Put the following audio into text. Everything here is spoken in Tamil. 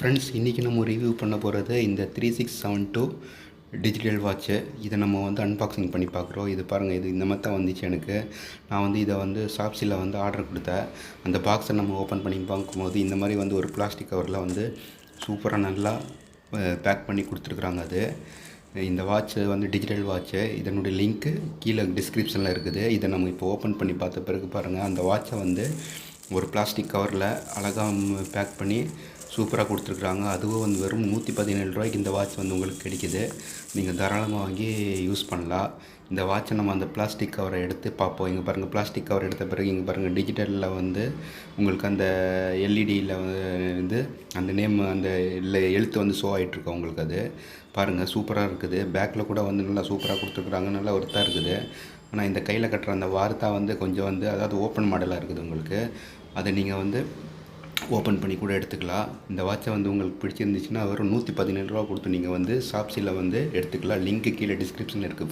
ஃப்ரெண்ட்ஸ், இன்றைக்கி நம்ம ரிவ்யூ பண்ண போகிறது இந்த 3672 டிஜிட்டல் வாட்ச்சு. இதை நம்ம அன்பாக்சிங் பண்ணி பார்க்குறோம். இது பாருங்கள், இது இந்த மாதிரி தான் வந்துச்சு எனக்கு. நான் இதை ஷாப்ஸியில் ஆர்டர் கொடுத்தேன். அந்த பாக்ஸை நம்ம ஓப்பன் பண்ணி பார்க்கும்போது இந்த மாதிரி ஒரு பிளாஸ்டிக் கவரில் சூப்பராக நல்லா பேக் பண்ணி கொடுத்துருக்குறாங்க. இந்த வாட்ச்சு டிஜிட்டல் வாட்ச்சு. இதனுடைய லிங்க்கு கீழே டிஸ்கிரிப்ஷனில் இருக்குது. இதை நம்ம இப்போ ஓப்பன் பண்ணி பார்த்த பிறகு பாருங்கள், அந்த வாட்சை ஒரு பிளாஸ்டிக் கவரில் அழகாக பேக் பண்ணி சூப்பராக கொடுத்துருக்குறாங்க. அதுவும் வெறும் 117 ரூபாய்க்கு இந்த வாட்ச் உங்களுக்கு கிடைக்கிது. நீங்கள் தாராளமாக வாங்கி யூஸ் பண்ணலாம். இந்த வாட்சை நம்ம அந்த பிளாஸ்டிக் கவரை எடுத்து பார்ப்போம். இங்கே பாருங்கள், பிளாஸ்டிக் கவர் எடுத்த பிறகு இங்கே பாருங்கள், டிஜிட்டலில் உங்களுக்கு அந்த எல்இடியில் அந்த நேம் அந்த எழுத்து ஷோ ஆகிட்டுருக்கு உங்களுக்கு. அது பாருங்கள், சூப்பராக இருக்குது. பேக்கில் கூட நல்லா சூப்பராக கொடுத்துருக்குறாங்க. நல்லா ஒர்த்தாக இருக்குது. ஆனால் இந்த கையில் கட்டுற அந்த வார்த்தா கொஞ்சம் அதாவது ஓப்பன் மாடலாக இருக்குது உங்களுக்கு. அதை நீங்கள் ஓப்பன் பண்ணி கூட எடுத்துக்கலாம். இந்த வாட்சை உங்களுக்கு பிடிச்சிருந்துச்சுன்னா வெறும் 117 ரூபா கொடுத்து நீங்கள் ஷாப்ஸில் எடுத்துக்கலாம். லிங்க்கு கீழே டிஸ்கிரிப்ஷனில் இருக்குது.